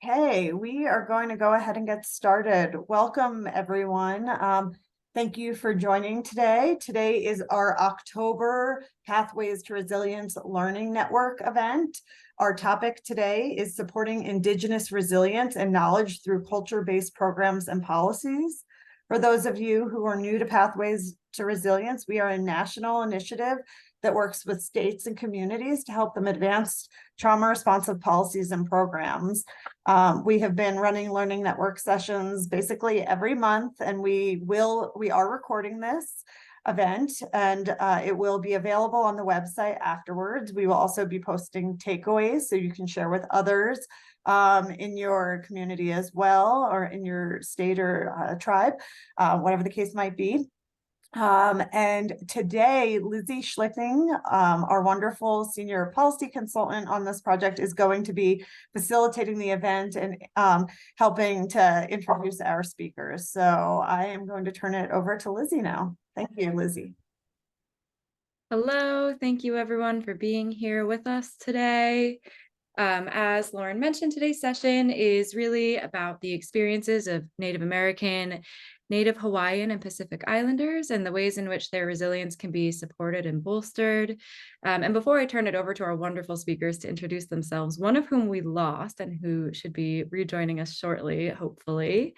Okay, we are going to go ahead and get started. Welcome, everyone. Thank you for joining today. Today is our October Pathways to Resilience Learning Network event. Our topic today is supporting Indigenous resilience and knowledge through culture-based programs and policies. For those of you who are new to Pathways to Resilience, we are a national initiative that works with states and communities to help them advance trauma-responsive policies and programs. We have been running learning network sessions basically every month, and we are recording this event, and it will be available on the website afterwards. We will also be posting takeaways so you can share with others in your community as well, or in your state or tribe, whatever the case might be. And today, Lizzie Schlichting, our wonderful senior policy consultant on this project, is going to be facilitating the event and helping to introduce our speakers. So I am going to turn it over to Lizzie now. Thank you, Lizzie. Hello, thank you everyone for being here with us today. As Lauren mentioned, today's session is really about the experiences of Native American, Native Hawaiian, and Pacific Islanders and the ways in which their resilience can be supported and bolstered. And before I turn it over to our wonderful speakers to introduce themselves, one of whom we lost and who should be rejoining us shortly, hopefully,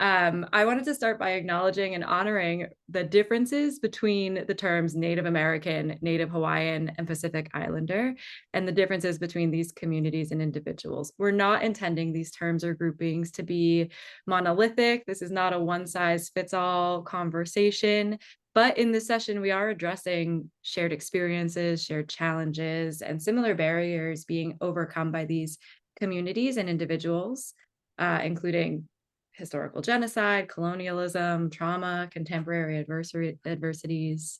I wanted to start by acknowledging and honoring the differences between the terms Native American, Native Hawaiian, and Pacific Islander, and the differences between these communities and individuals. We're not intending these terms or groupings to be monolithic. This is not a one-size-fits-all conversation. But in this session, we are addressing shared experiences, shared challenges, and similar barriers being overcome by these communities and individuals, including historical genocide, colonialism, trauma, contemporary adversities.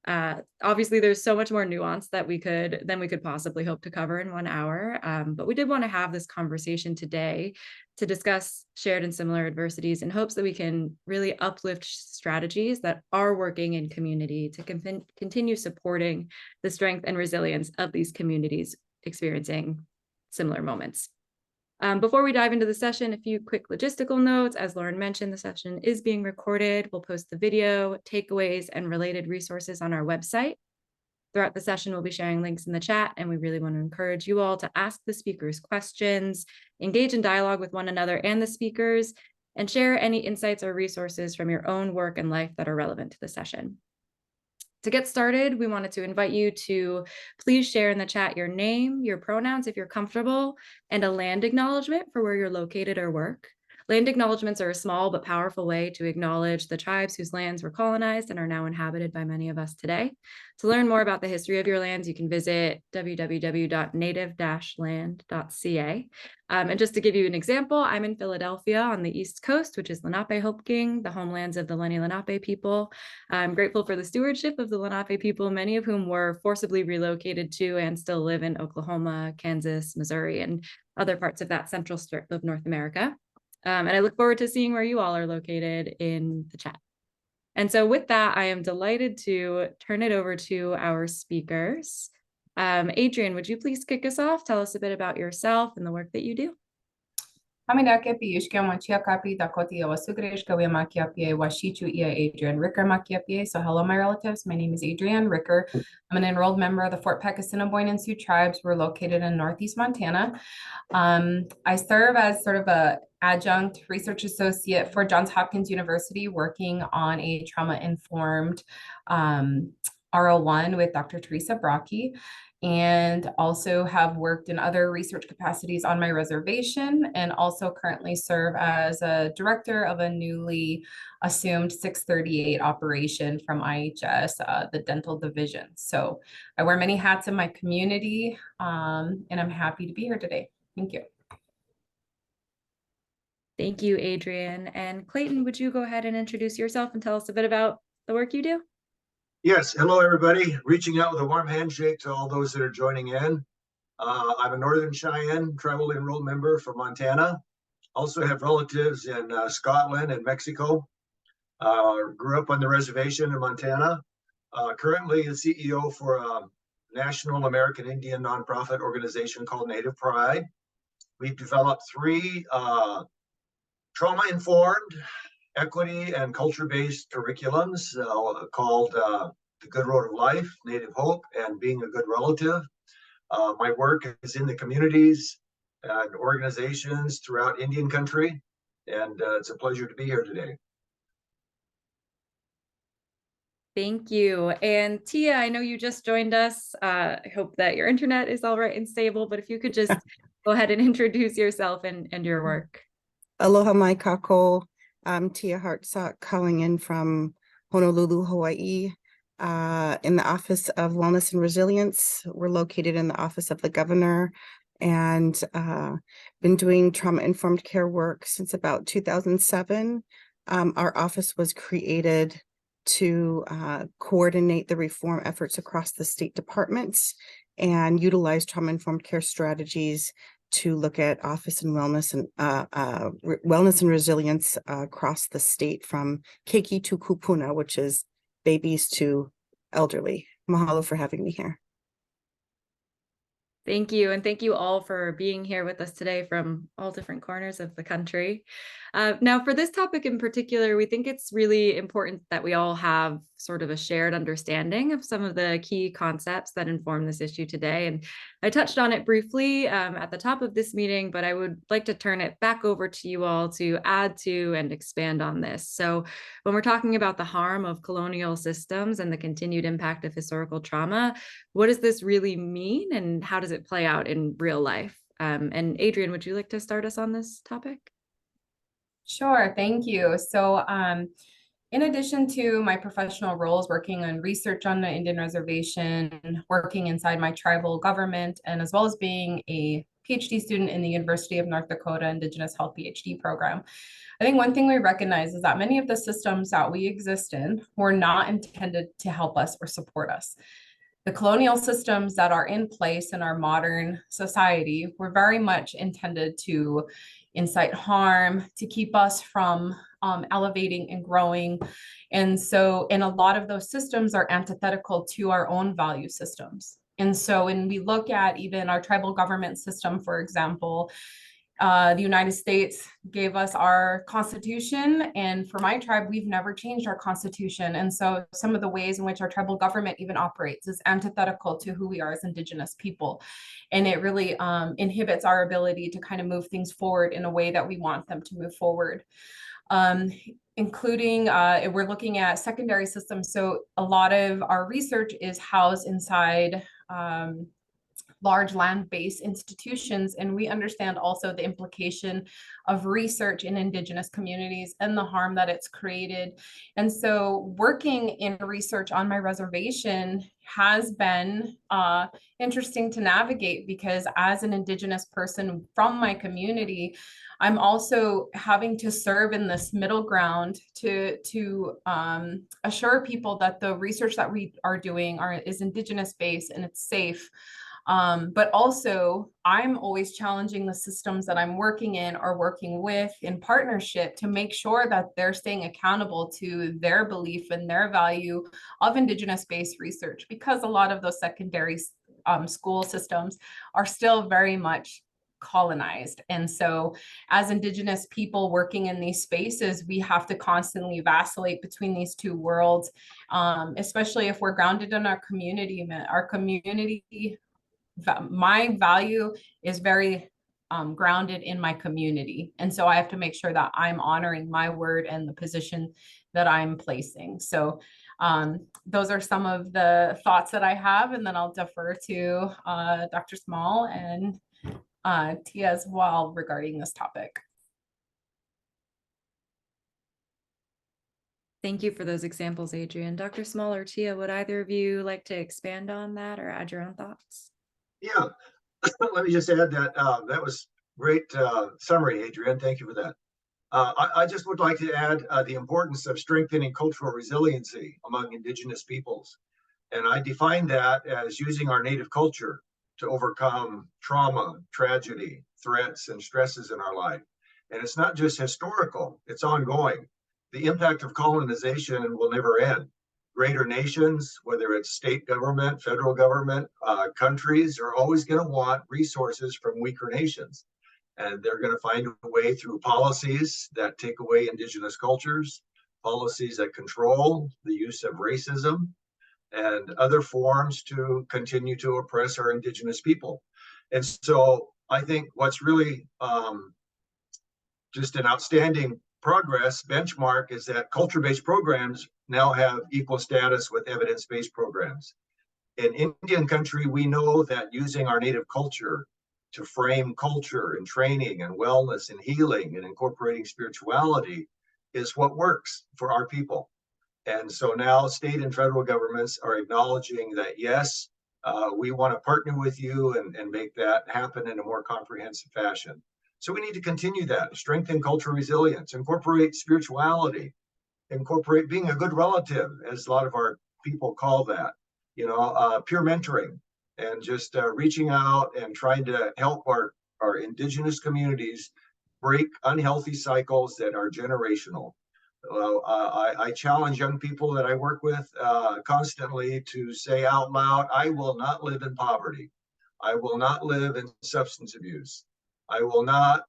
Obviously, there's so much more nuance than we could possibly hope to cover in 1 hour. But we did want to have this conversation today to discuss shared and similar adversities in hopes that we can really uplift strategies that are working in community to continue supporting the strength and resilience of these communities experiencing similar moments. Before we dive into the session, a few quick logistical notes. As Lauren mentioned, the session is being recorded. We'll post the video, takeaways, and related resources on our website. Throughout the session, we'll be sharing links in the chat, and we really want to encourage you all to ask the speakers questions, engage in dialogue with one another and the speakers, and share any insights or resources from your own work and life that are relevant to the session. To get started, we wanted to invite you to please share in the chat your name, your pronouns if you're comfortable, and a land acknowledgement for where you're located or work. Land acknowledgements are a small but powerful way to acknowledge the tribes whose lands were colonized and are now inhabited by many of us today. To learn more about the history of your lands, you can visit www.native-land.ca. And just to give you an example, I'm in Philadelphia on the East Coast, which is Lenape-Hopeking, the homelands of the Lenni Lenape people. I'm grateful for the stewardship of the Lenape people, many of whom were forcibly relocated to and still live in Oklahoma, Kansas, Missouri, and other parts of that central strip of North America. And I look forward to seeing where you all are located in the chat. And so with that, I am delighted to turn it over to our speakers. Adriann, would you please kick us off? Tell us a bit about yourself and the work that you do. Dakota, Adriann Ricker. So hello, my relatives. My name is Adriann Ricker. I'm an enrolled member of the Fort Peck, Assiniboine, and Sioux tribes. We're located in Northeast Montana. I serve as sort of a adjunct research associate for Johns Hopkins University, working on a trauma-informed R01 with Dr. Teresa Brocky, and also have worked in other research capacities on my reservation, and also currently serve as a director of a newly assumed 638 operation from IHS, the dental division. So I wear many hats in my community, and I'm happy to be here today. Thank you. Thank you, Adriann. And Clayton, would you go ahead and introduce yourself and tell us a bit about the work you do? Yes, hello everybody. Reaching out with a warm handshake to all those that are joining in. I'm a Northern Cheyenne tribal enrolled member from Montana. Also have relatives in Scotland and Mexico. Grew up on the reservation in Montana. Currently a CEO for a National American Indian nonprofit organization called Native Pride. we've developed three trauma-informed, equity, and culture-based curriculums called The Good Road of Life, Native Hope, and Being a Good Relative. My work is in the communities and organizations throughout Indian country, and it's a pleasure to be here today. Thank you. And Tia, I know you just joined us. I hope that your internet is all right and stable, but if you could just go ahead and introduce yourself and your work. Aloha mai kako. I'm Tia Hartsock calling in from Honolulu, Hawaii, in the Office of Wellness and Resilience. We're located in the Office of the Governor and been doing trauma-informed care work since about 2007. Our office was created to coordinate the reform efforts across the state departments and utilize trauma-informed care strategies to look at office and wellness and resilience across the state, from keiki to kupuna, which is babies to elderly. Mahalo for having me here. Thank you. And thank you all for being here with us today from all different corners of the country. Now, for this topic in particular, we think it's really important that we all have sort of a shared understanding of some of the key concepts that inform this issue today. And I touched on it briefly at the top of this meeting, but I would like to turn it back over to you all to add to and expand on this. So when we're talking about the harm of colonial systems and the continued impact of historical trauma, what does this really mean and how does it play out in real life? And Adriann, would you like to start us on this topic? Sure, thank you. So in addition to my professional roles working on research on the Indian reservation, working inside my tribal government, and as well as being a PhD student in the University of North Dakota Indigenous Health PhD program, I think one thing we recognize is that many of the systems that we exist in were not intended to help us or support us. The colonial systems that are in place in our modern society were very much intended to incite harm, to keep us from elevating and growing. And a lot of those systems are antithetical to our own value systems. And so when we look at even our tribal government system, for example, the United States gave us our constitution, and for my tribe, we've never changed our constitution. And so some of the ways in which our tribal government even operates is antithetical to who we are as Indigenous people. And it really inhibits our ability to kind of move things forward in a way that we want them to move forward. Including, we're looking at secondary systems. So a lot of our research is housed inside large land-based institutions, and we understand also the implication of research in Indigenous communities and the harm that it's created. And so working in research on my reservation has been interesting to navigate, because as an Indigenous person from my community, I'm also having to serve in this middle ground to assure people that the research that we are doing is Indigenous based and it's safe. But also I'm always challenging the systems that I'm working in or working with in partnership to make sure that they're staying accountable to their belief and their value of Indigenous-based research, because a lot of those secondary school systems are still very much colonized. And so as Indigenous people working in these spaces, we have to constantly vacillate between these two worlds, especially if we're grounded in our community. My value is very grounded in my community. And so I have to make sure that I'm honoring my word and the position that I'm placing. So those are some of the thoughts that I have, and then I'll defer to Dr. Small and Tia as well regarding this topic. Thank you for those examples, Adriann. Dr. Small or Tia, would either of you like to expand on that or add your own thoughts? Yeah, let me just add that that was great summary, Adriann. Thank you for that. I just would like to add the importance of strengthening cultural resiliency among Indigenous peoples. And I define that as using our native culture to overcome trauma, tragedy, threats, and stresses in our life. And it's not just historical, it's ongoing. The impact of colonization will never end. Greater nations, whether it's state government, federal government, countries, are always going to want resources from weaker nations. And they're going to find a way through policies that take away Indigenous cultures, policies that control the use of racism and other forms to continue to oppress our Indigenous people. And so I think what's really just an outstanding progress benchmark is that culture-based programs now have equal status with evidence-based programs. In Indian country, we know that using our native culture to frame culture and training and wellness and healing and incorporating spirituality is what works for our people. And so now state and federal governments are acknowledging that, yes, we want to partner with you and make that happen in a more comprehensive fashion. So we need to continue that, strengthen cultural resilience, incorporate spirituality, incorporate being a good relative, as a lot of our people call that, peer mentoring, and just reaching out and trying to help our Indigenous communities break unhealthy cycles that are generational. I challenge young people that I work with constantly to say out loud, I will not live in poverty. I will not live in substance abuse. I will not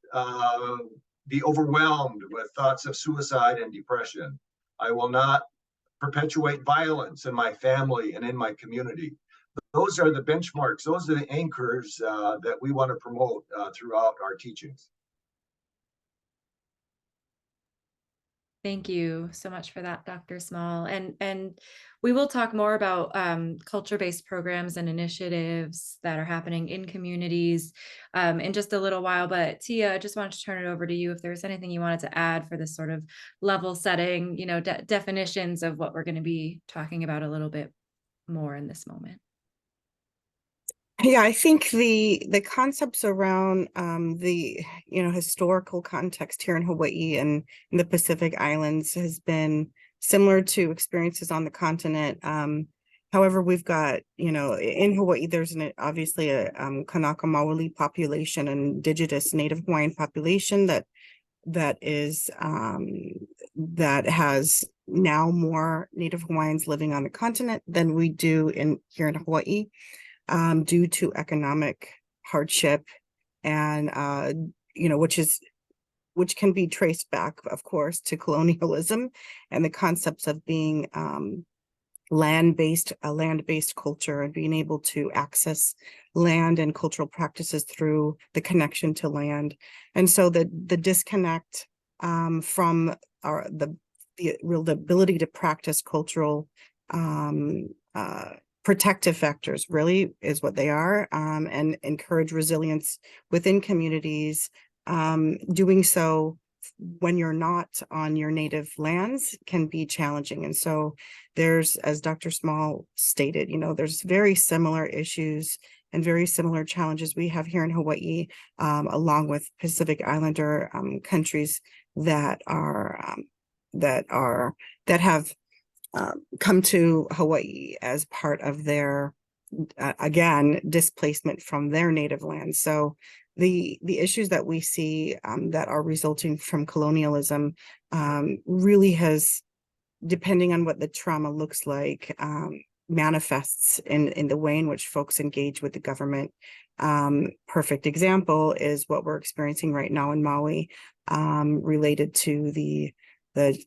be overwhelmed with thoughts of suicide and depression. I will not perpetuate violence in my family and in my community. Those are the benchmarks. Those are the anchors that we want to promote throughout our teachings. Thank you so much for that, Dr. Small. And we will talk more about culture-based programs and initiatives that are happening in communities in just a little while. But Tia, I just wanted to turn it over to you if there's anything you wanted to add for this sort of level setting, definitions of what we're going to be talking about a little bit more in this moment. Yeah, I think the concepts around the historical context here in Hawaii and in the Pacific Islands has been similar to experiences on the continent. However, we've got, in Hawaii, there's obviously a Kanaka Maoli population, an indigenous Native Hawaiian population that has now more Native Hawaiians living on the continent than we do here in Hawaii. Due to economic hardship and which can be traced back, of course, to colonialism and the concepts of being a land-based culture and being able to access land and cultural practices through the connection to land. And so the disconnect from the ability to practice cultural protective factors really is what they are, and encourage resilience within communities. Doing so when you're not on your native lands can be challenging. And so there's, as Dr. Small stated, there's very similar issues and very similar challenges we have here in Hawaii, along with Pacific Islander countries that have come to Hawaii as part of their, again, displacement from their native land. So the issues that we see that are resulting from colonialism really has, depending on what the trauma looks like, manifests in the way in which folks engage with the government. Perfect example is what we're experiencing right now in Maui, related to the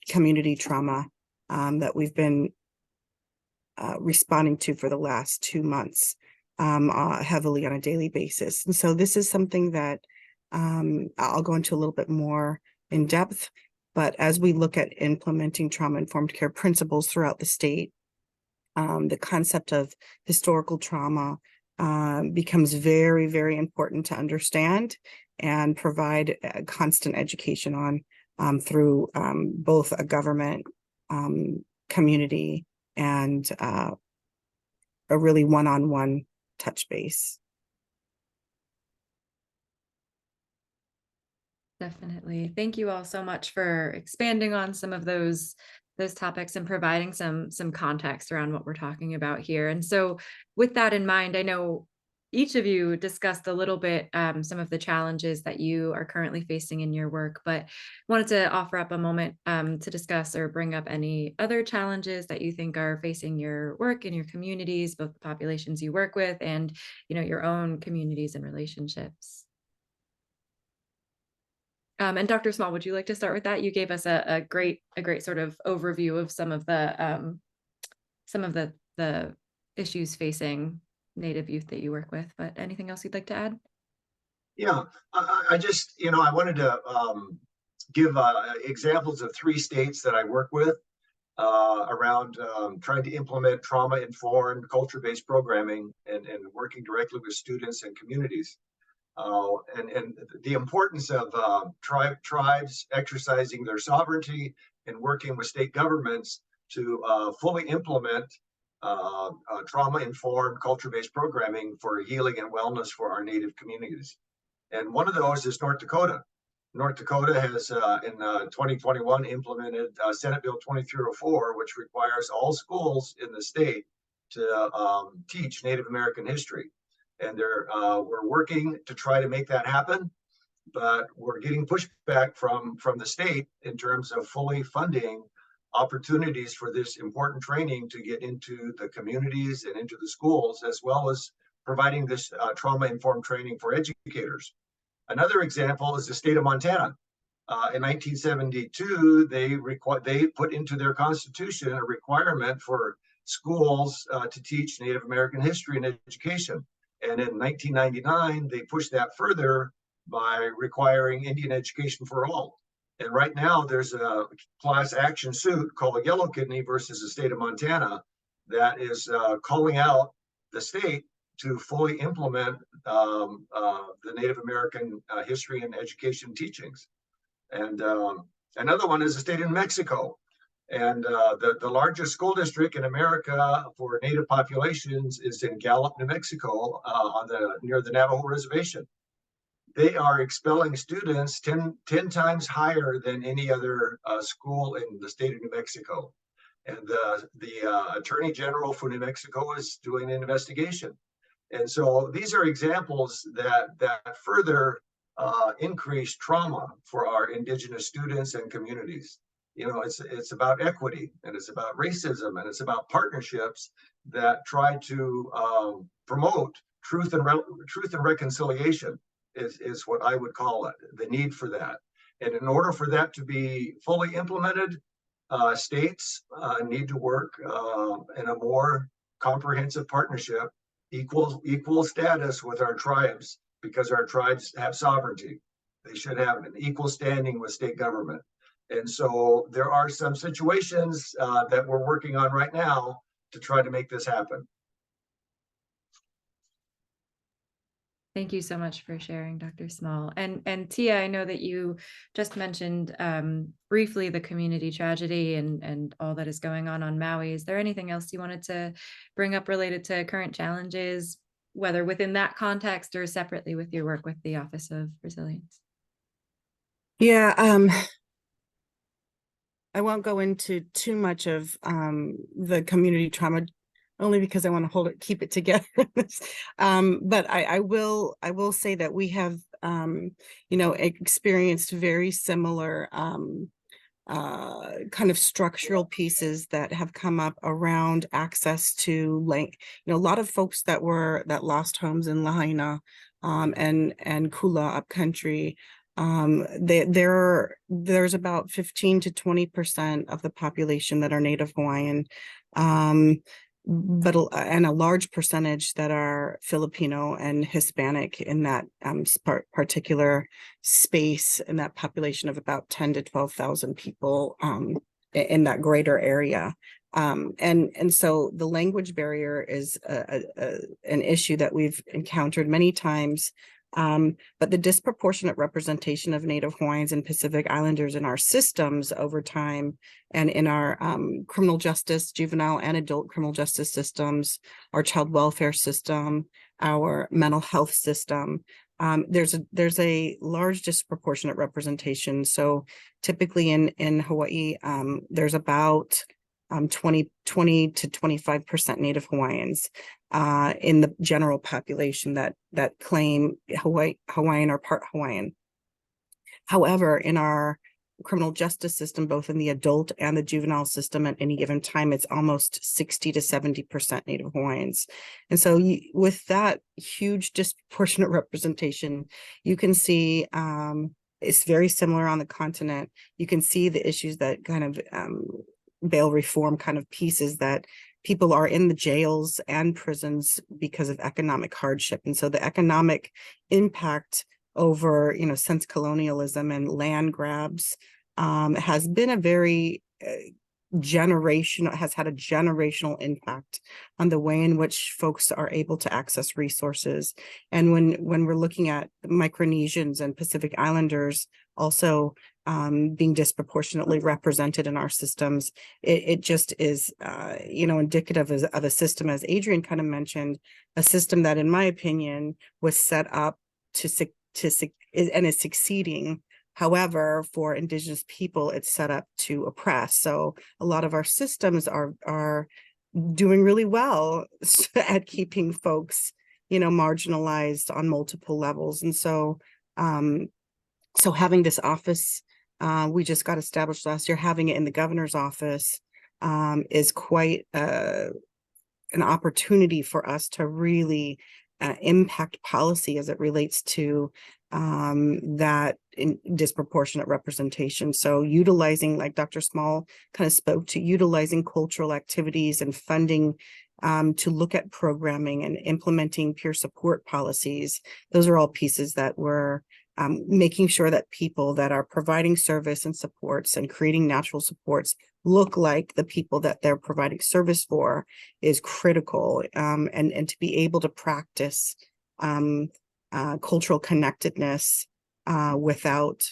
community trauma that we've been responding to for the last 2 months, heavily on a daily basis. And so this is something that I'll go into a little bit more in depth, but as we look at implementing trauma-informed care principles throughout the state, the concept of historical trauma becomes very, very important to understand and provide constant education on through both a government, community, and a really one-on-one touch base. Definitely. Thank you all so much for expanding on some of those topics and providing some context around what we're talking about here. And so with that in mind, I know each of you discussed a little bit some of the challenges that you are currently facing in your work, but wanted to offer up a moment to discuss or bring up any other challenges that you think are facing your work in your communities, both the populations you work with and your own communities and relationships. And Dr. Small, would you like to start with that? You gave us a great sort of overview of some of the issues facing Native youth that you work with, but anything else you'd like to add? Yeah, I just, I wanted to give examples of 3 states that I work with around trying to implement trauma-informed, culture-based programming and working directly with students and communities. And the importance of tribes exercising their sovereignty and working with state governments to fully implement trauma-informed, culture-based programming for healing and wellness for our Native communities. And one of those is North Dakota. North Dakota has in 2021 implemented Senate Bill 2304, which requires all schools in the state to teach Native American history. And we're working to try to make that happen, but we're getting pushback from the state in terms of fully funding opportunities for this important training to get into the communities and into the schools, as well as providing this trauma-informed training for educators. Another example is the state of Montana. In 1972, they put into their constitution a requirement for schools to teach Native American history and education. And in 1999, they pushed that further by requiring Indian education for all. And right now, there's a class action suit called Yellow Kidney versus the state of Montana that is calling out the state to fully implement the Native American history and education teachings. And another one is the state of New Mexico. And the largest school district in America for Native populations is in Gallup, New Mexico, near the Navajo Reservation. They are expelling students 10 times higher than any other school in the state of New Mexico. And the Attorney General for New Mexico is doing an investigation. And so these are examples that further increase trauma for our Indigenous students and communities. It's about equity, and it's about racism, and it's about partnerships that try to promote truth and reconciliation is what I would call it, the need for that. And in order for that to be fully implemented, states need to work in a more comprehensive partnership, equal status with our tribes, because our tribes have sovereignty. They should have an equal standing with state government. And so there are some situations that we're working on right now to try to make this happen. Thank you so much for sharing, Dr. Small. And Tia, I know that you just mentioned briefly the community tragedy and all that is going on Maui. Is there anything else you wanted to bring up related to current challenges, whether within that context or separately with your work with the Office of Resilience? Yeah, I won't go into too much of the community trauma, only because I want to keep it together. But I will say that we have, experienced very similar kind of structural pieces that have come up around access to a lot of folks that lost homes in Lahaina and Kula upcountry. There's about 15 to 20% of the population that are Native Hawaiian, but a large percentage that are Filipino and Hispanic in that particular space, in that population of about 10 to 12,000 people in that greater area. And so the language barrier is an issue that we've encountered many times. But the disproportionate representation of Native Hawaiians and Pacific Islanders in our systems over time, and in our criminal justice, juvenile and adult criminal justice systems, our child welfare system, our mental health system, there's a large disproportionate representation. So typically in Hawaii, there's about 20 to 25% Native Hawaiians in the general population that claim Hawaiian or part Hawaiian. However, in our criminal justice system, both in the adult and the juvenile system, at any given time, it's almost 60 to 70% Native Hawaiians. And so with that huge disproportionate representation, you can see it's very similar on the continent. You can see the issues that kind of bail reform kind of pieces, that people are in the jails and prisons because of economic hardship. And so the economic impact over, since colonialism and land grabs has been a very has had a generational impact on the way in which folks are able to access resources. And when we're looking at Micronesians and Pacific Islanders also being disproportionately represented in our systems, it just is, indicative of a system, as Adriann kind of mentioned, a system that, in my opinion, was set up and is succeeding. However, for Indigenous people, it's set up to oppress. So a lot of our systems are doing really well at keeping folks, marginalized on multiple levels. And so, so having this office, we just got established last year, having it in the governor's office is quite an opportunity for us to really impact policy as it relates to that disproportionate representation. So utilizing, like Dr. Small kind of spoke to, utilizing cultural activities and funding to look at programming and implementing peer support policies. Those are all pieces that we're making sure that people that are providing service and supports and creating natural supports look like the people that they're providing service for is critical. And to be able to practice cultural connectedness without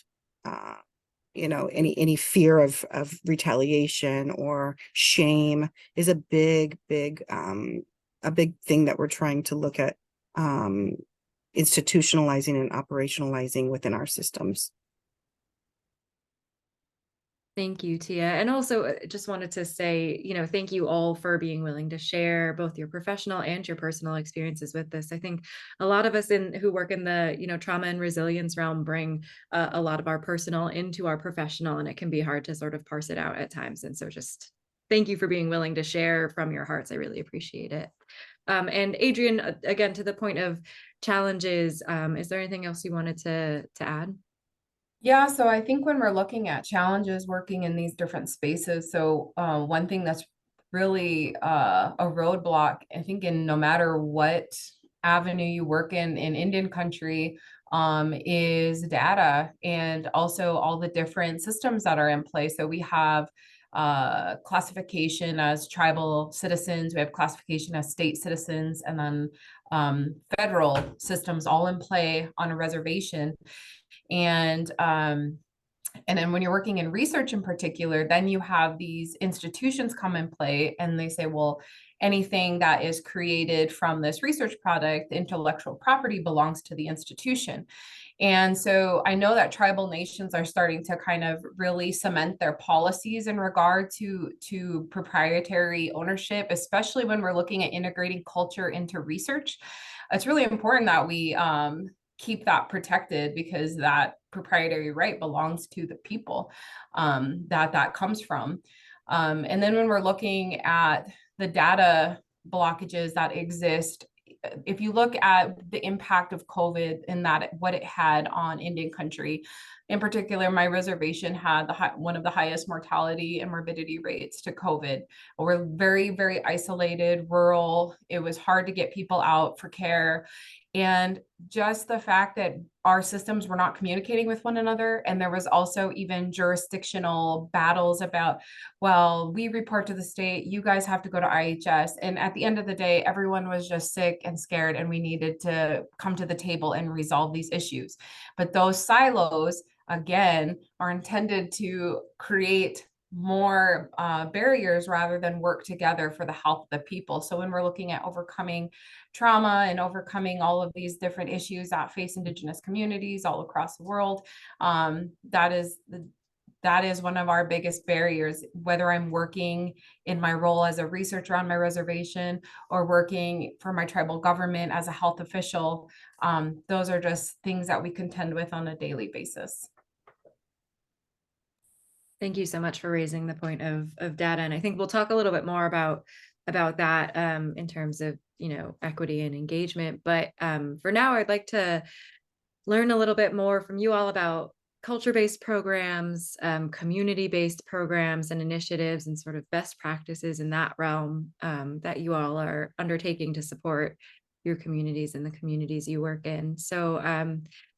any fear of retaliation or shame is a big thing that we're trying to look at institutionalizing and operationalizing within our systems. Thank you, Tia. And also just wanted to say, thank you all for being willing to share both your professional and your personal experiences with this. I think a lot of us who work in the, trauma and resilience realm bring a lot of our personal into our professional, and it can be hard to sort of parse it out at times. And so just thank you for being willing to share from your hearts. I really appreciate it. And Adriann, again, to the point of challenges, is there anything else you wanted to add? Yeah, so I think when we're looking at challenges working in these different spaces, so one thing that's really a roadblock, I think, in no matter what avenue you work in Indian country, is data, and also all the different systems that are in place. So we have classification as tribal citizens, we have classification as state citizens, and then federal systems all in play on a reservation. And then when you're working in research in particular, then you have these institutions come in play, and they say, well, anything that is created from this research product, intellectual property, belongs to the institution. And so I know that tribal nations are starting to kind of really cement their policies in regard to proprietary ownership, especially when we're looking at integrating culture into research. It's really important that we keep that protected, because that proprietary right belongs to the people that comes from. And then when we're looking at the data blockages that exist, if you look at the impact of COVID and what it had on Indian country, in particular, my reservation had one of the highest mortality and morbidity rates to COVID. We're very, very isolated, rural. It was hard to get people out for care. And just the fact that our systems were not communicating with one another. And there was also even jurisdictional battles about, well, we report to the state, you guys have to go to IHS. And at the end of the day, everyone was just sick and scared, and we needed to come to the table and resolve these issues. But those silos, again, are intended to create more barriers rather than work together for the health of the people. So when we're looking at overcoming trauma and overcoming all of these different issues that face Indigenous communities all across the world, that is one of our biggest barriers, whether I'm working in my role as a researcher on my reservation or working for my tribal government as a health official. Those are just things that we contend with on a daily basis. Thank you so much for raising the point of data. And I think we'll talk a little bit more about that in terms of, equity and engagement. But for now, I'd like to learn a little bit more from you all about culture-based programs, community-based programs and initiatives, and sort of best practices in that realm that you all are undertaking to support your communities and the communities you work in. So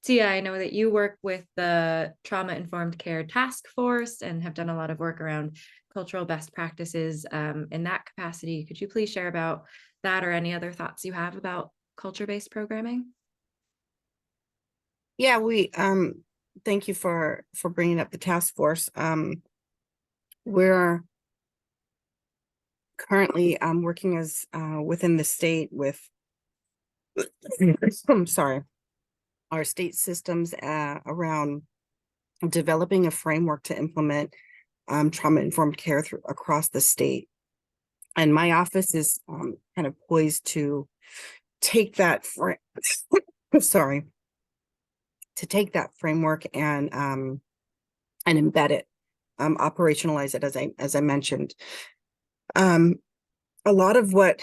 Tia, I know that you work with the Trauma Informed Care Task Force and have done a lot of work around cultural best practices in that capacity. Could you please share about that or any other thoughts you have about culture-based programming? Yeah, we thank you for bringing up the task force. We're currently working as within the state with I'm sorry, our state systems around developing a framework to implement trauma-informed care across the state. And my office is kind of poised to take that sorry, to take that framework and embed it, operationalize it, as I mentioned. A lot of what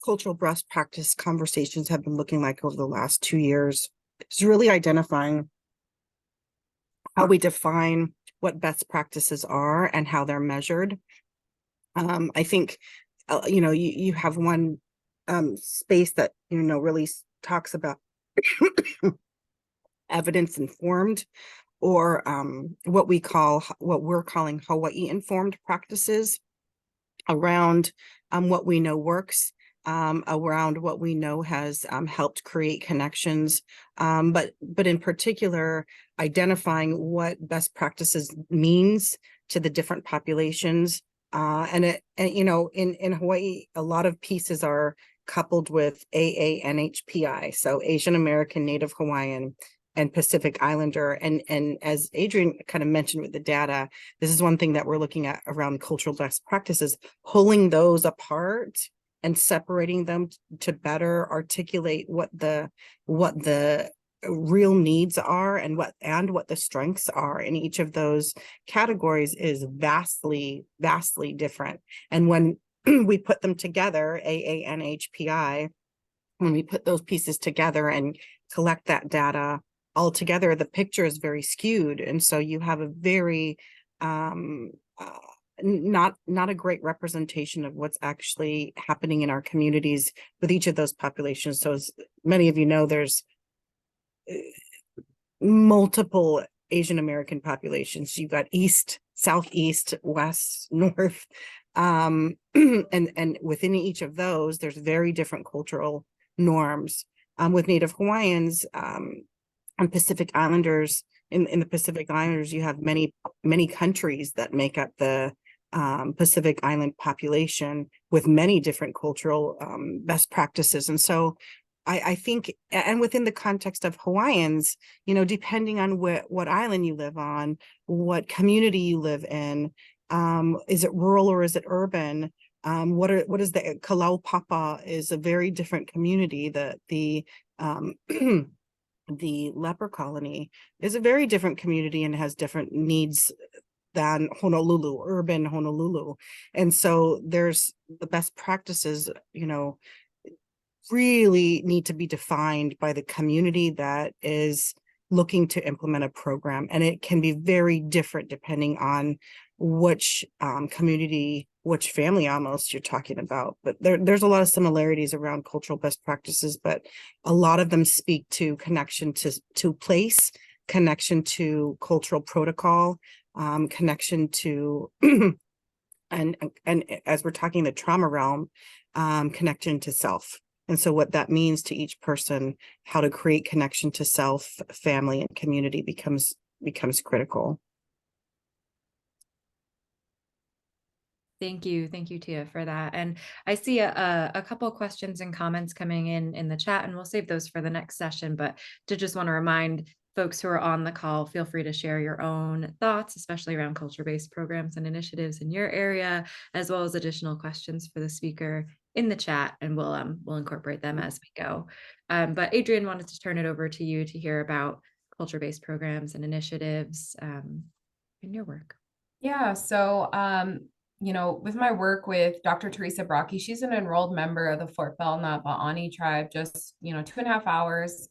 cultural best practice conversations have been looking like over the last 2 years is really identifying how we define what best practices are and how they're measured. I think, you have one space that, really talks about evidence informed, or what we're calling Hawaii informed practices around what we know works, around what we know has helped create connections, but in particular, identifying what best practices means to the different populations. And in Hawaii, a lot of pieces are coupled with AANHPI, so Asian American, Native Hawaiian, and Pacific Islander. And as Adriann kind of mentioned with the data, this is one thing that we're looking at around cultural best practices, pulling those apart and separating them to better articulate what the real needs are and what the strengths are in each of those categories is vastly different. And when we put them together, AANHPI, when we put those pieces together and collect that data all together, the picture is very skewed, and so you have a very not a great representation of what's actually happening in our communities with each of those populations. So as many of you know, there's multiple Asian American populations. You've got East, Southeast, West, North, and within each of those, there's very different cultural norms. With Native Hawaiians and Pacific Islanders, in the Pacific Islanders, you have many countries that make up the Pacific Island population with many different cultural best practices. And so I think, and within the context of Hawaiians, depending on what island you live on, what community you live in, is it rural or is it urban? What is the Kalaupapa is a very different community. The leper colony is a very different community and has different needs than Honolulu, urban Honolulu. And so there's the best practices, really need to be defined by the community that is looking to implement a program. And it can be very different depending on which community, which family almost you're talking about. But there's a lot of similarities around cultural best practices, but a lot of them speak to connection to place, connection to cultural protocol, connection to and as we're talking the trauma realm, connection to self. And so what that means to each person, how to create connection to self, family, and community becomes critical. Thank you, Tia, for that. And I see a couple of questions and comments coming in the chat, and we'll save those for the next session. But to just want to remind folks who are on the call, feel free to share your own thoughts, especially around culture-based programs and initiatives in your area, as well as additional questions for the speaker in the chat, and we'll incorporate them as we go. But Adriann, wanted to turn it over to you to hear about culture-based programs and initiatives in your work. Yeah, so with my work with Dr. Teresa Brockie, she's an enrolled member of the Fort Belknap Ba'ani tribe, just 2.5 hours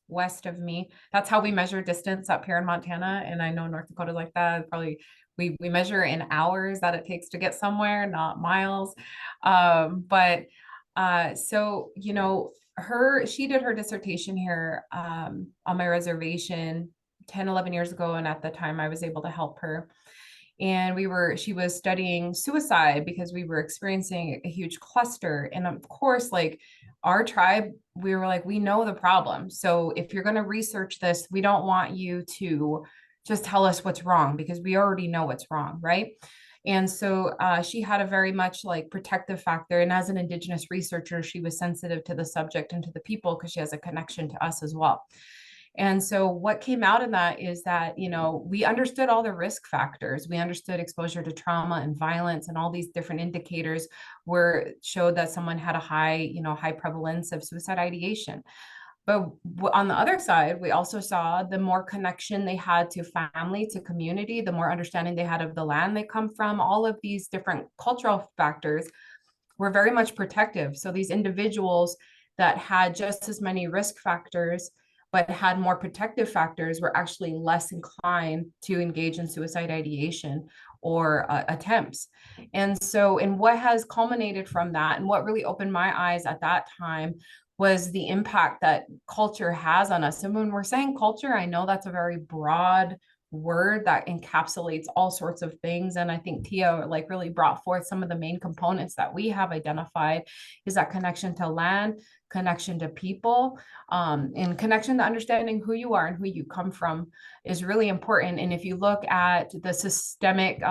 west of me. That's how we measure distance up here in Montana. And I know North Dakota like that. Probably we measure in hours that it takes to get somewhere, not miles. So, you know, she did her dissertation here on my reservation 10, 11 years ago. And at the time I was able to help her. And she was studying suicide because we were experiencing a huge cluster. And of course, like our tribe, we were like, we know the problem. So if you're going to research this, we don't want you to just tell us what's wrong because we already know what's wrong, right? And so she had a very much like protective factor. And as an Indigenous researcher, she was sensitive to the subject and to the people because she has a connection to us as well. And so what came out of that is that, you know, we understood all the risk factors. We understood exposure to trauma and violence, and all these different indicators showed that someone had a high prevalence of suicide ideation. But on the other side, we also saw the more connection they had to family, to community, the more understanding they had of the land they come from. All of these different cultural factors were very much protective. So these individuals that had just as many risk factors but had more protective factors were actually less inclined to engage in suicide ideation or attempts. And what has culminated from that, and what really opened my eyes at that time, was the impact that culture has on us. And when we're saying culture, I know that's a very broad word that encapsulates all sorts of things. And I think Tia like really brought forth some of the main components that we have identified is that connection to land, connection to people, and connection to understanding who you are and who you come from is really important. And if you look at the systemic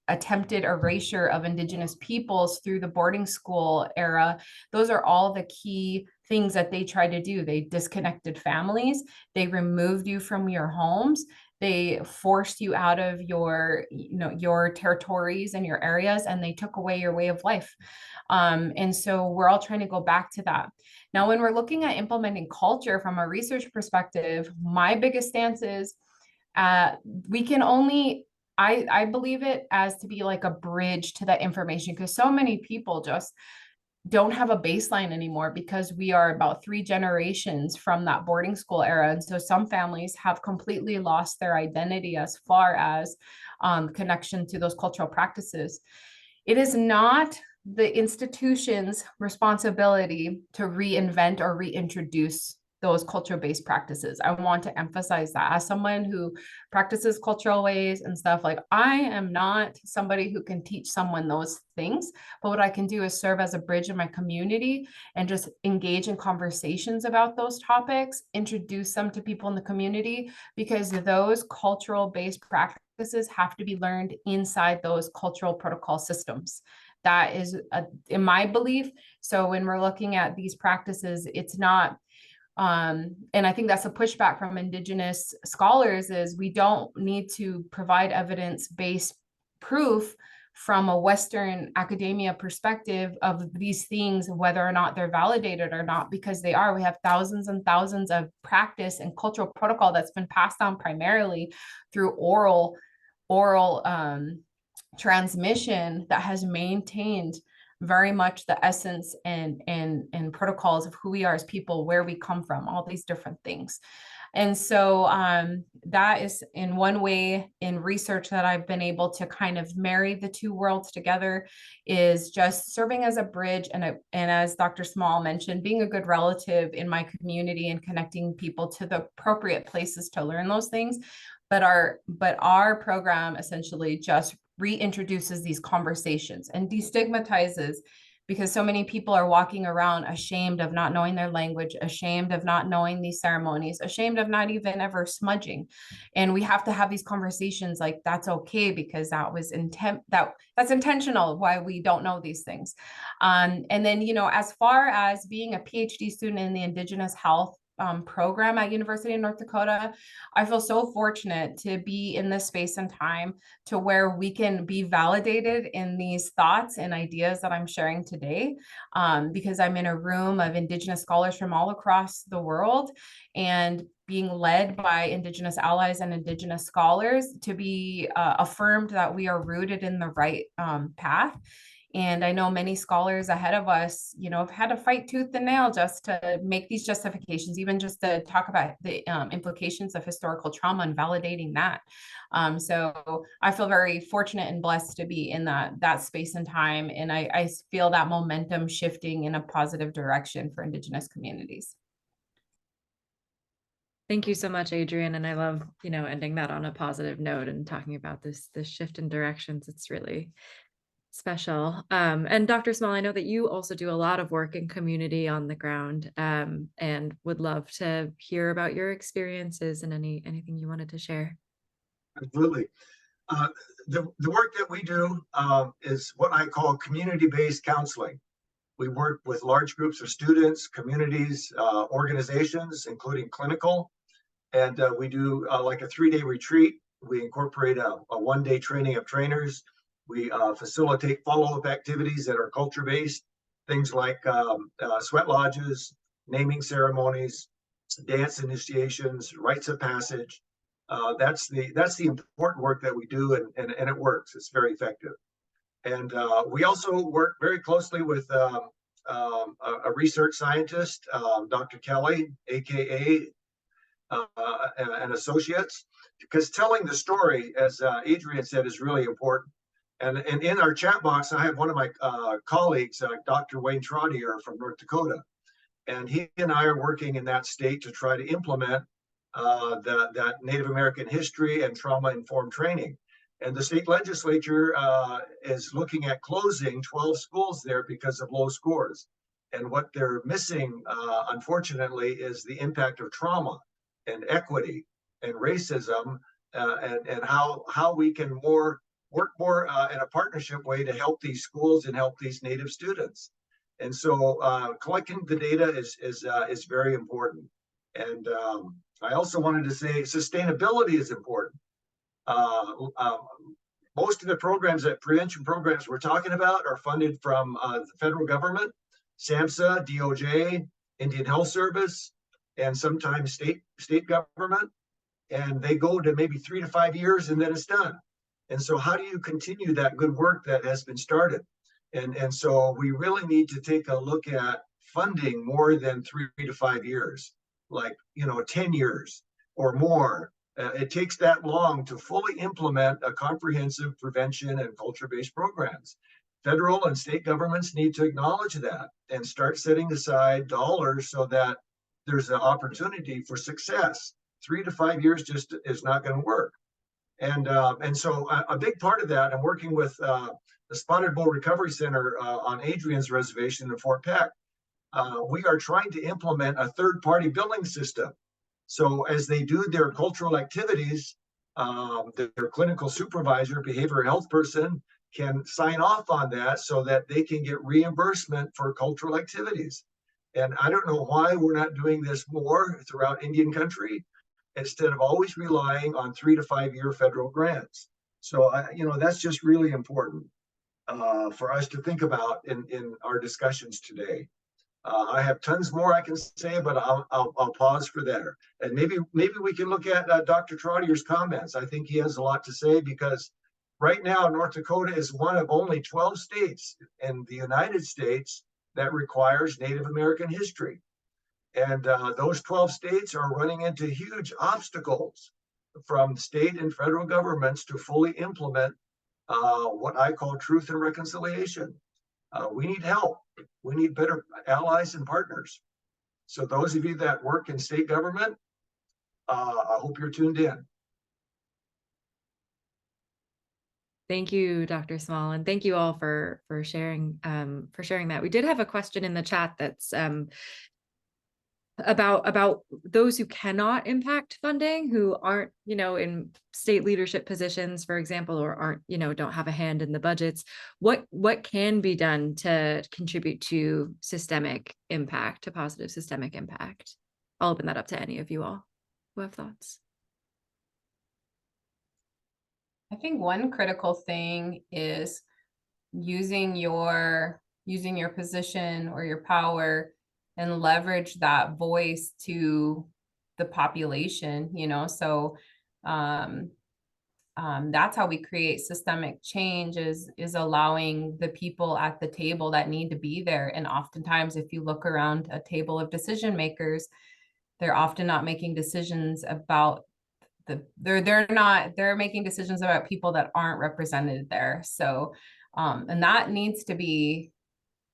attempted erasure of Indigenous peoples through the boarding school era, those are all the key things that they tried to do. They disconnected families, they removed you from your homes, they forced you out of your territories and your areas, and they took away your way of life. And so we're all trying to go back to that. Now, when we're looking at implementing culture from a research perspective, my biggest stance is we can only, I believe it as to be like a bridge to that information, because so many people just don't have a baseline anymore because we are about 3 generations from that boarding school era. And so some families have completely lost their identity as far as connection to those cultural practices. It is not the institution's responsibility to reinvent or reintroduce those culture-based practices. I want to emphasize that as someone who practices cultural ways and stuff, like I am not somebody who can teach someone those things, but what I can do is serve as a bridge in my community and just engage in conversations about those topics, introduce them to people in the community, because those cultural-based practices have to be learned inside those cultural protocol systems. That is, in my belief. So when we're looking at these practices, it's not, and I think that's a pushback from Indigenous scholars, is we don't need to provide evidence-based proof from a Western academia perspective of these things, whether or not they're validated or not, because they are. We have thousands and thousands of practice and cultural protocol that's been passed on primarily through oral transmission that has maintained very much the essence and protocols of who we are as people, where we come from, all these different things. And so that is in one way in research that I've been able to kind of marry the two worlds together, is just serving as a bridge and as Dr. Small mentioned, being a good relative in my community and connecting people to the appropriate places to learn those things. But our program essentially just reintroduces these conversations and destigmatizes, because so many people are walking around ashamed of not knowing their language, ashamed of not knowing these ceremonies, ashamed of not even ever smudging. And we have to have these conversations like that's okay, because that's intentional why we don't know these things. And then, as far as being a PhD student in the Indigenous health program at University of North Dakota, I feel so fortunate to be in this space and time to where we can be validated in these thoughts and ideas that I'm sharing today, because I'm in a room of Indigenous scholars from all across the world and being led by Indigenous allies and Indigenous scholars to be affirmed that we are rooted in the right path. And I know many scholars ahead of us, have had to fight tooth and nail just to make these justifications, even just to talk about the implications of historical trauma and validating that. So I feel very fortunate and blessed to be in that space and time. And I feel that momentum shifting in a positive direction for Indigenous communities. Thank you so much, Adriann. And I love, ending that on a positive note and talking about this shift in directions. It's really special. And Dr. Small, I know that you also do a lot of work in community on the ground, and would love to hear about your experiences and anything you wanted to share. Absolutely. The work that we do is what I call community-based counseling. We work with large groups of students, communities, organizations, including clinical, and we do like a 3-day retreat. We incorporate a 1-day training of trainers. We facilitate follow-up activities that are culture-based, things like sweat lodges, naming ceremonies, dance initiations, rites of passage. That's the important work that we do, and it works. It's very effective. And we also work very closely with a research scientist, Dr. Kelly, aka and Associates, because telling the story, as Adriann said, is really important. And in our chat box, I have one of my colleagues, Dr. Wayne Trottier from North Dakota, and he and I are working in that state to try to implement that Native American history and trauma-informed training. And the state legislature is looking at closing 12 schools there because of low scores. And what they're missing, unfortunately, is the impact of trauma and equity and racism, and how we can work more in a partnership way to help these schools and help these Native students. And so collecting the data is very important. And I also wanted to say sustainability is important. Most of the programs, prevention programs we're talking about, are funded from the federal government, SAMHSA, DOJ, Indian Health Service, and sometimes state government. And they go to maybe 3 to 5 years and then it's done. And so how do you continue that good work that has been started? And so we really need to take a look at funding more than 3 to 5 years, like 10 years or more. It takes that long to fully implement a comprehensive prevention and culture-based programs. Federal and state governments need to acknowledge that and start setting aside dollars so that there's an opportunity for success. 3 to 5 years just is not going to work. And so a big part of that, I'm working with the Spotted Bull Recovery Center on Adriann's reservation in Fort Peck. We are trying to implement a third-party billing system. So as they do their cultural activities, their clinical supervisor, behavioral health person, can sign off on that so that they can get reimbursement for cultural activities. And I don't know why we're not doing this more throughout Indian country, instead of always relying on 3 to 5 year federal grants. So, that's just really important for us to think about in our discussions today. I have tons more I can say, but I'll pause for there. And maybe we can look at Dr. Trottier's comments. I think he has a lot to say, because right now North Dakota is one of only 12 states in the United States that requires Native American history. And those 12 states are running into huge obstacles from state and federal governments to fully implement what I call truth and reconciliation. We need help. We need better allies and partners. So those of you that work in state government, I hope you're tuned in. Thank you, Dr. Small, and thank you all for sharing that. We did have a question in the chat that's about those who cannot impact funding, who aren't, in state leadership positions, for example, or aren't, don't have a hand in the budgets. What can be done to contribute to systemic impact, to positive systemic impact? I'll open that up to any of you all who have thoughts. I think one critical thing is using your position or your power and leverage that voice to the population, so that's how we create systemic change, is allowing the people at the table that need to be there. And oftentimes, if you look around a table of decision makers, they're often not making decisions about they're making decisions about people that aren't represented there. So and that needs to be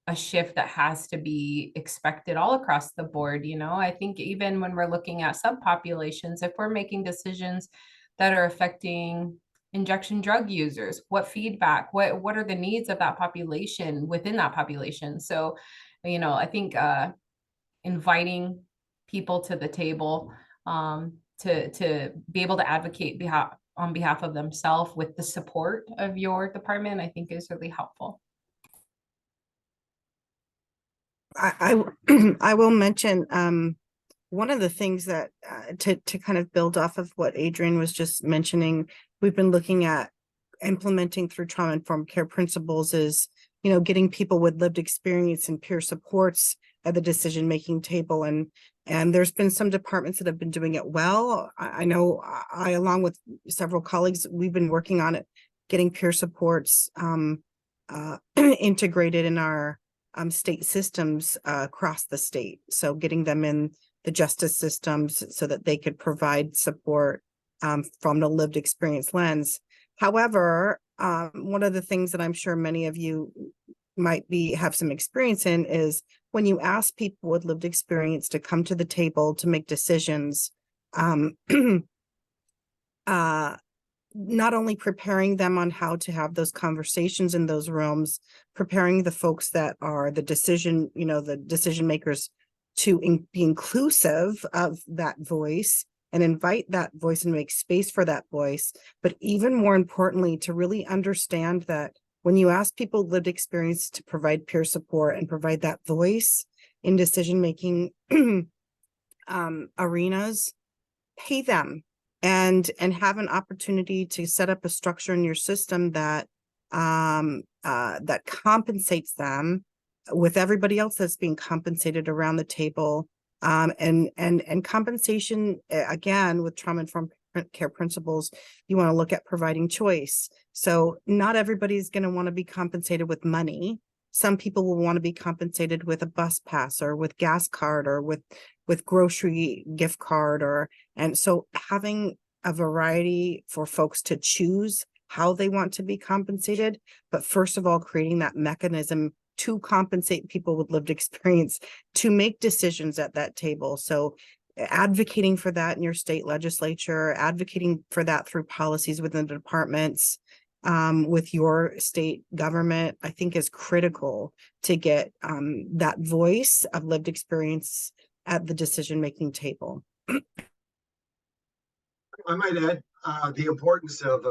a shift that has to be expected all across the board. I think even when we're looking at subpopulations, if we're making decisions that are affecting injection drug users, what feedback, what are the needs of that population within that population? So I think inviting people to the table to be able to advocate on behalf of themselves with the support of your department, I think is really helpful. I will mention one of the things that to kind of build off of what Adriann was just mentioning, we've been looking at implementing through trauma-informed care principles is, getting people with lived experience and peer supports at the decision-making table. And there's been some departments that have been doing it well. I know I, along with several colleagues, we've been working on it, getting peer supports integrated in our state systems across the state. So getting them in the justice systems so that they could provide support from the lived experience lens. However, one of the things that I'm sure many of you might have some experience in is when you ask people with lived experience to come to the table to make decisions, not only preparing them on how to have those conversations in those rooms, preparing the folks that are the decision makers to be inclusive of that voice and invite that voice and make space for that voice. But even more importantly, to really understand that when you ask people with lived experience to provide peer support and provide that voice in decision-making arenas, pay them. And have an opportunity to set up a structure in your system that that compensates them with everybody else that's being compensated around the table. And compensation, again, with trauma-informed care principles, you want to look at providing choice. So not everybody's going to want to be compensated with money. Some people will want to be compensated with a bus pass or with gas card or with grocery gift card, and so having a variety for folks to choose how they want to be compensated, but first of all, creating that mechanism to compensate people with lived experience to make decisions at that table. So advocating for that in your state legislature, advocating for that through policies within the departments, with your state government, I think is critical to get that voice of lived experience at the decision-making table. I might add the importance of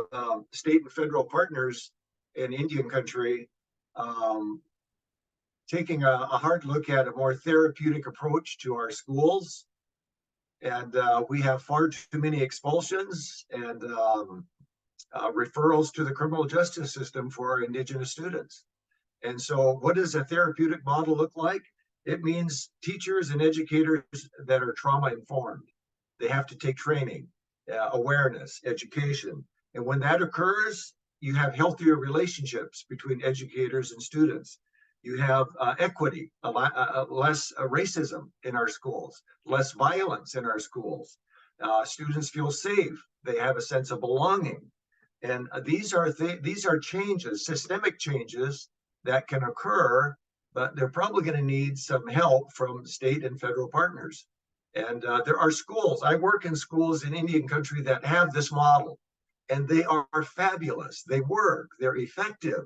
state and federal partners in Indian country taking a hard look at a more therapeutic approach to our schools. And we have far too many expulsions and referrals to the criminal justice system for our Indigenous students. And so what does a therapeutic model look like? It means teachers and educators that are trauma informed. They have to take training, awareness, education. And when that occurs, you have healthier relationships between educators and students. You have equity, less racism in our schools, less violence in our schools. Students feel safe. They have a sense of belonging. And these are changes, systemic changes that can occur, but they're probably going to need some help from state and federal partners. And there are schools. I work in schools in Indian country that have this model, and they are fabulous. They work. They're effective.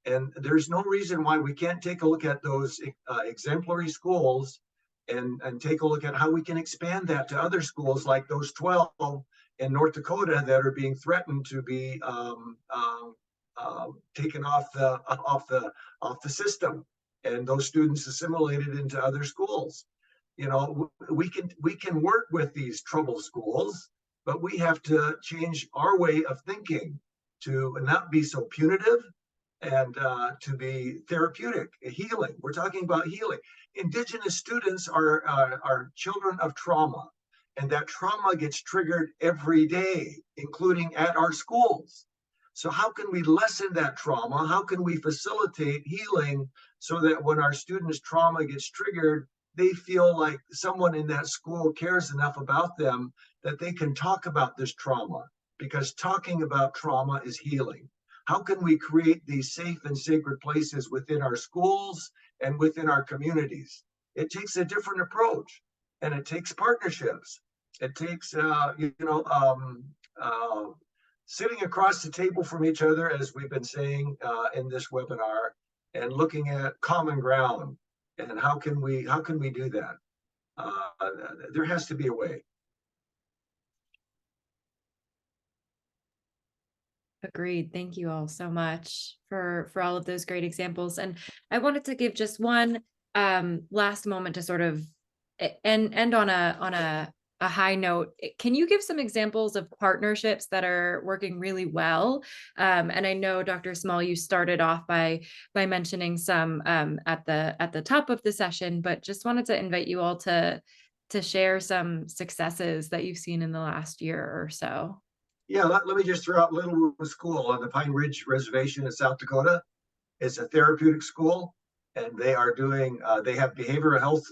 And there's no reason why we can't take a look at those exemplary schools and take a look at how we can expand that to other schools like those 12 in North Dakota that are being threatened to be taken off the system, and those students assimilated into other schools. We can work with these troubled schools, but we have to change our way of thinking to not be so punitive and to be therapeutic, healing. We're talking about healing. Indigenous students are children of trauma. And that trauma gets triggered every day, including at our schools. So how can we lessen that trauma? How can we facilitate healing so that when our students' trauma gets triggered, they feel like someone in that school cares enough about them that they can talk about this trauma, because talking about trauma is healing. How can we create these safe and sacred places within our schools and within our communities? It takes a different approach, and it takes partnerships. It takes, sitting across the table from each other, as we've been saying in this webinar, and looking at common ground. And how can we do that? There has to be a way. Agreed. Thank you all so much for all of those great examples. And I wanted to give just one last moment to sort of end on a high note. Can you give some examples of partnerships that are working really well? And I know, Dr. Small, you started off by mentioning some at the top of the session, but just wanted to invite you all to share some successes that you've seen in the last year or so. Yeah, let me just throw out Little Room School on the Pine Ridge Reservation in South Dakota. It's a therapeutic school, and they are doing, they have behavioral health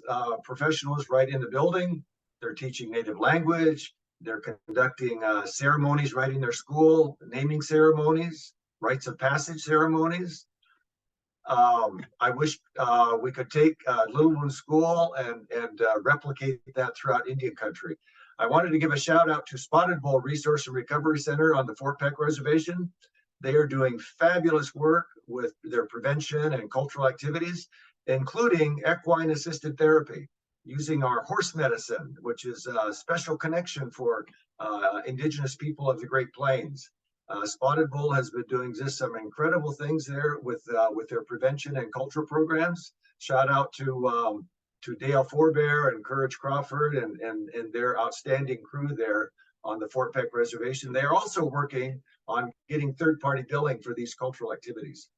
professionals right in the building. They're teaching native language. They're conducting ceremonies right in their school, naming ceremonies, rites of passage ceremonies. I wish we could take Little Room School and replicate that throughout Indian country. I wanted to give a shout out to Spotted Bull Resource and Recovery Center on the Fort Peck Reservation. They are doing fabulous work with their prevention and cultural activities, including equine assisted therapy, using our horse medicine, which is a special connection for Indigenous people of the Great Plains. Spotted Bull has been doing just some incredible things there with their prevention and cultural programs. Shout out to Dale Forbear and Courage Crawford and their outstanding crew there on the Fort Peck Reservation. They are also working on getting third-party billing for these cultural activities.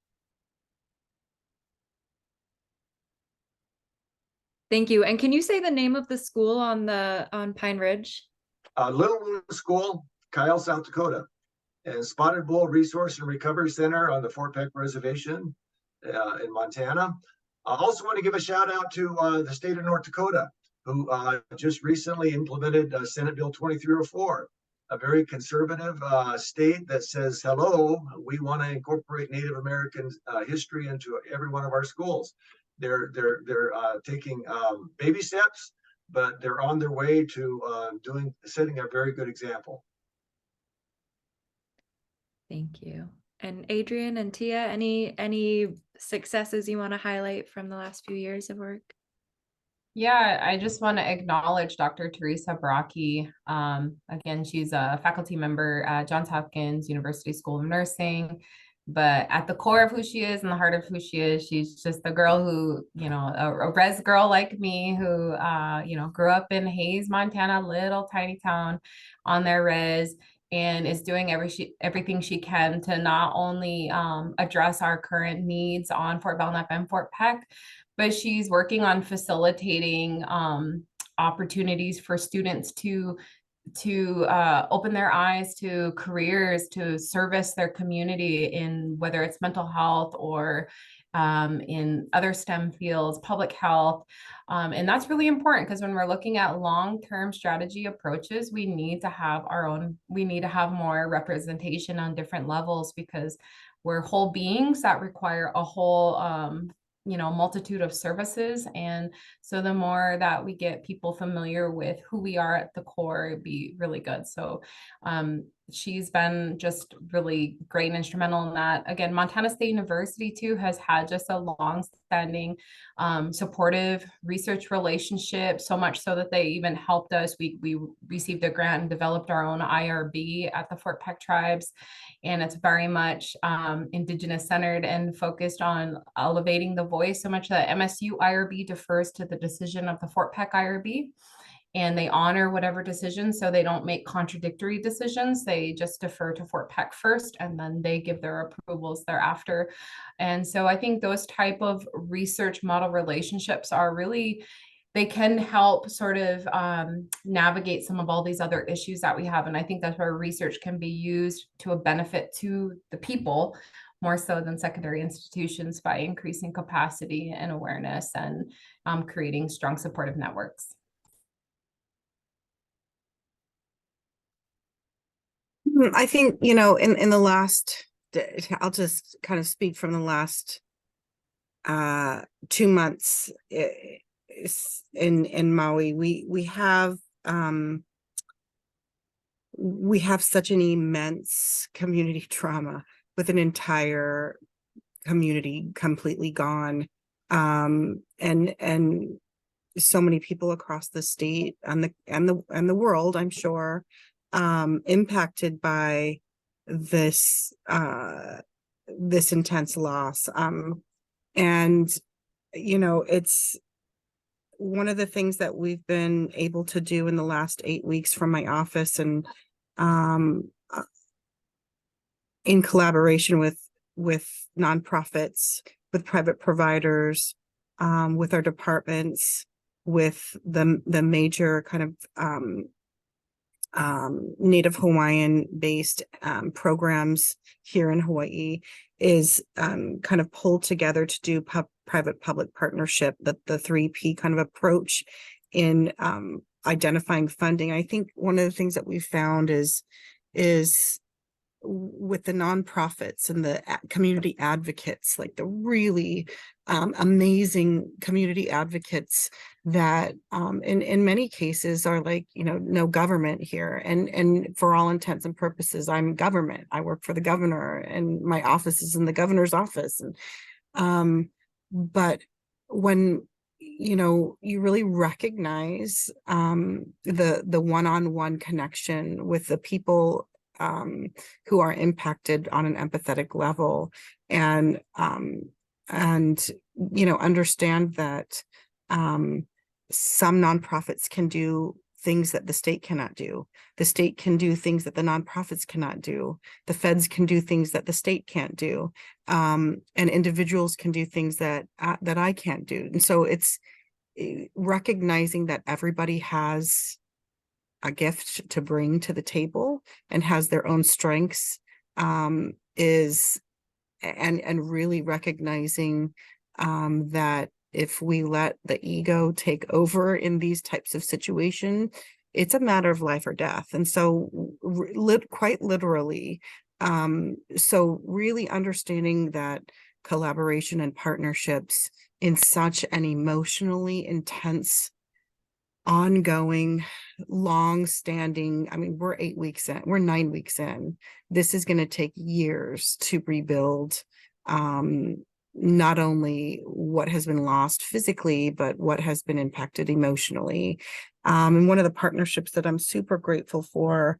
Thank you. And can you say the name of the school on Pine Ridge? Little Room School, Kyle, South Dakota, and Spotted Bull Resource and Recovery Center on the Fort Peck Reservation in Montana. I also want to give a shout out to the state of North Dakota, who just recently implemented Senate Bill 2304, a very conservative state that says, hello, we want to incorporate Native American history into every one of our schools. They're taking baby steps, but they're on their way to setting a very good example. Thank you. And Adriann and Tia, any successes you want to highlight from the last few years of work? Yeah, I just want to acknowledge Dr. Teresa Baraki. Again, she's a faculty member at Johns Hopkins University School of Nursing. But at the core of who she is and the heart of who she is, she's just a girl who, a res girl like me who, grew up in Hayes, Montana, little tiny town on their res, and is doing everything she can to not only address our current needs on Fort Belknap and Fort Peck, but she's working on facilitating opportunities for students to open their eyes to careers, to service their community in whether it's mental health or in other STEM fields, public health. And that's really important because when we're looking at long-term strategy approaches, we need to have more representation on different levels because we're whole beings that require a whole multitude of services. And so the more that we get people familiar with who we are at the core, it'd be really good. So she's been just really great and instrumental in that. Again, Montana State University too has had just a long-standing supportive research relationship, so much so that they even helped us. We received a grant and developed our own IRB at the Fort Peck tribes. And it's very much Indigenous centered and focused on elevating the voice, so much that MSU IRB defers to the decision of the Fort Peck IRB. And they honor whatever decision, so they don't make contradictory decisions. They just defer to Fort Peck first, and then they give their approvals thereafter. And so I think those type of research model relationships are really they can help sort of navigate some of all these other issues that we have. And I think that's where research can be used to a benefit to the people more so than secondary institutions by increasing capacity and awareness and creating strong supportive networks. I think, you know, in the last, I'll just kind of speak from the last 2 months in Maui. We have such an immense community trauma with an entire community completely gone, and so many people across the state and the world, I'm sure, impacted by this this intense loss. And you know, it's one of the things that we've been able to do in the last 8 weeks from my office, and in collaboration with nonprofits, with private providers, with our departments, with the major kind of Native Hawaiian based programs here in Hawaii, is kind of pulled together to do private public partnership, the 3P kind of approach in identifying funding. I think one of the things that we found is with the nonprofits and the community advocates, like the really amazing community advocates that in many cases are like, you know, no government here. And for all intents and purposes, I'm government. I work for the governor and my office is in the governor's office. And but when, you know, you really recognize the one-on-one connection with the people who are impacted on an empathetic level, and you know, understand that some nonprofits can do things that the state cannot do. The state can do things that the nonprofits cannot do. The feds can do things that the state can't do, and individuals can do things that I can't do. And so it's recognizing that everybody has a gift to bring to the table and has their own strengths, is and really recognizing that if we let the ego take over in these types of situations, it's a matter of life or death. And so quite literally, so really understanding that collaboration and partnerships in such an emotionally intense, ongoing, long-standing, I mean, we're 8 weeks in, we're 9 weeks in. This is going to take years to rebuild, not only what has been lost physically, but what has been impacted emotionally. And one of the partnerships that I'm super grateful for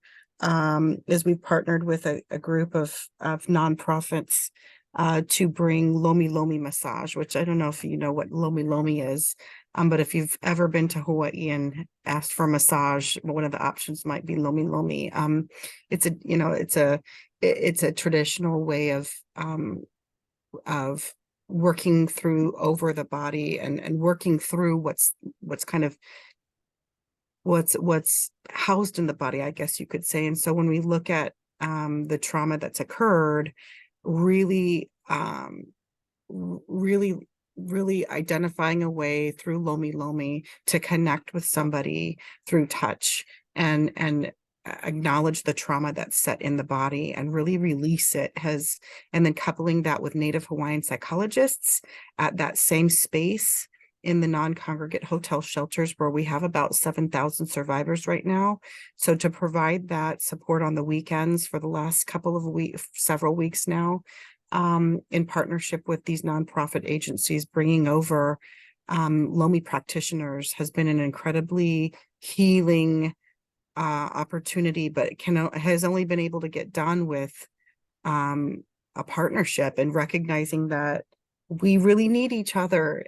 is we partnered with a group of nonprofits to bring Lomi Lomi massage, which I don't know if you know what Lomi Lomi is. But if you've ever been to Hawaii and asked for a massage, one of the options might be Lomi Lomi. It's a, you know, it's a traditional way of working through over the body and working through what's kind of what's housed in the body, I guess you could say. And so when we look at the trauma that's occurred, really identifying a way through Lomi Lomi to connect with somebody through touch and acknowledge the trauma that's set in the body and really release it, and then coupling that with Native Hawaiian psychologists at that same space in the non-congregate hotel shelters, where we have about 7,000 survivors right now. So to provide that support on the weekends for the last couple of weeks, several weeks now, in partnership with these nonprofit agencies, bringing over Lomi practitioners has been an incredibly healing opportunity, but has only been able to get done with a partnership and recognizing that we really need each other,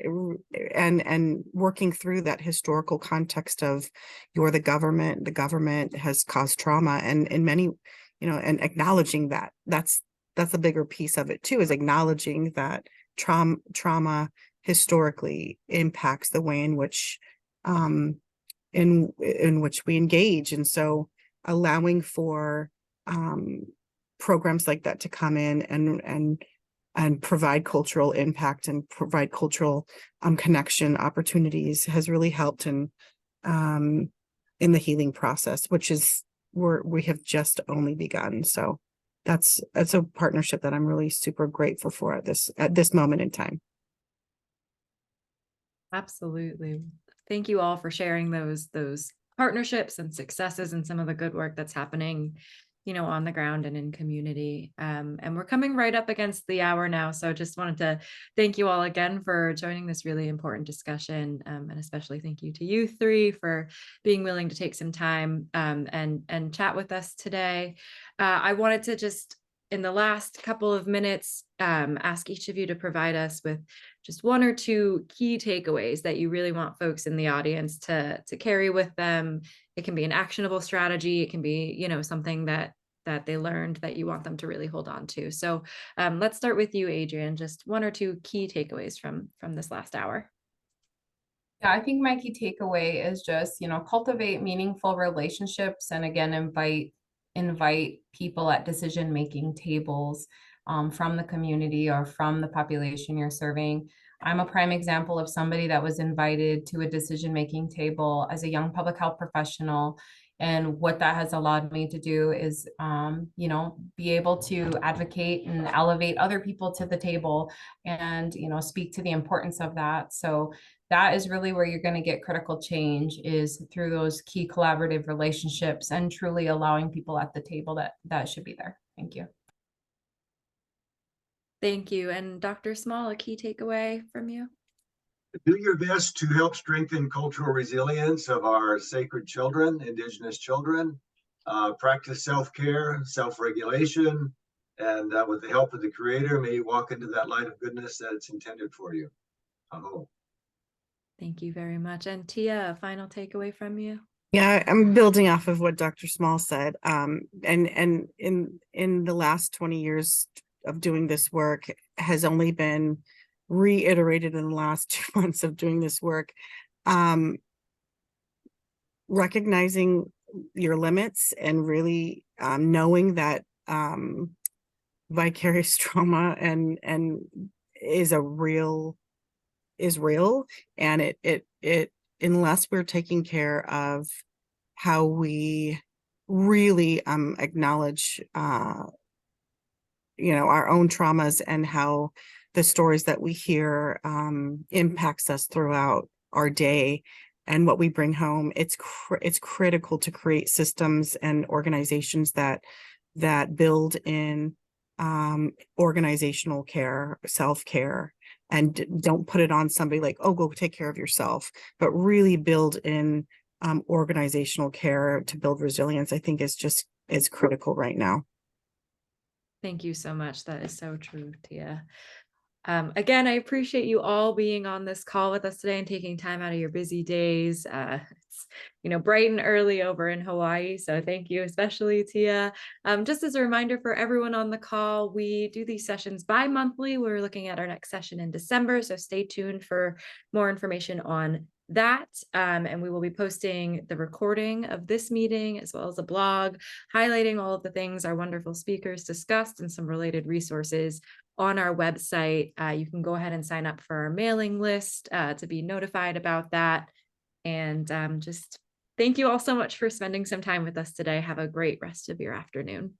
and working through that historical context of you're the government has caused trauma, and in many, you know, and acknowledging that that's a bigger piece of it too, is acknowledging that trauma historically impacts the way in which in which we engage. And so allowing for programs like that to come in and provide cultural impact and provide cultural connection opportunities has really helped in the healing process, which is we have just only begun. So that's a partnership that I'm really super grateful for at this moment in time. Absolutely. Thank you all for sharing those partnerships and successes and some of the good work that's happening, on the ground and in community. And we're coming right up against the hour now. So just wanted to thank you all again for joining this really important discussion. And especially thank you to you three for being willing to take some time and chat with us today. I wanted to just, in the last couple of minutes, ask each of you to provide us with just one or two key takeaways that you really want folks in the audience to carry with them. It can be an actionable strategy. It can be, something that they learned that you want them to really hold on to. So let's start with you, Adriann. Just one or two key takeaways from this last hour. Yeah, I think my key takeaway is just, cultivate meaningful relationships, and again, invite people at decision-making tables from the community or from the population you're serving. I'm a prime example of somebody that was invited to a decision-making table as a young public health professional. And what that has allowed me to do is, be able to advocate and elevate other people to the table and, speak to the importance of that. So that is really where you're going to get critical change, is through those key collaborative relationships and truly allowing people at the table that should be there. Thank you. Thank you. And Dr. Small, a key takeaway from you? Do your best to help strengthen cultural resilience of our sacred children, Indigenous children. Practice self-care, self-regulation, and with the help of the Creator, may you walk into that light of goodness that it's intended for you. Aho. Thank you very much. And Tia, a final takeaway from you? Yeah, I'm building off of what Dr. Small said. And in the last 20 years of doing this work has only been reiterated in the last 2 months of doing this work. Recognizing your limits and really knowing that vicarious trauma and is real, and it unless we're taking care of how we really acknowledge our own traumas and how the stories that we hear impacts us throughout our day and what we bring home, it's critical to create systems and organizations that build in organizational care, self-care, and don't put it on somebody like, oh, go take care of yourself, but really build in organizational care to build resilience. I think is critical right now. Thank you so much. That is so true, Tia. Again, I appreciate you all being on this call with us today and taking time out of your busy days. It's bright and early over in Hawaii, so thank you, especially Tia. Just as a reminder for everyone on the call, we do these sessions bi-monthly. We're looking at our next session in December, so stay tuned for more information on that. And we will be posting the recording of this meeting as well as a blog highlighting all of the things our wonderful speakers discussed and some related resources on our website. You can go ahead and sign up for our mailing list to be notified about that. And just thank you all so much for spending some time with us today. Have a great rest of your afternoon.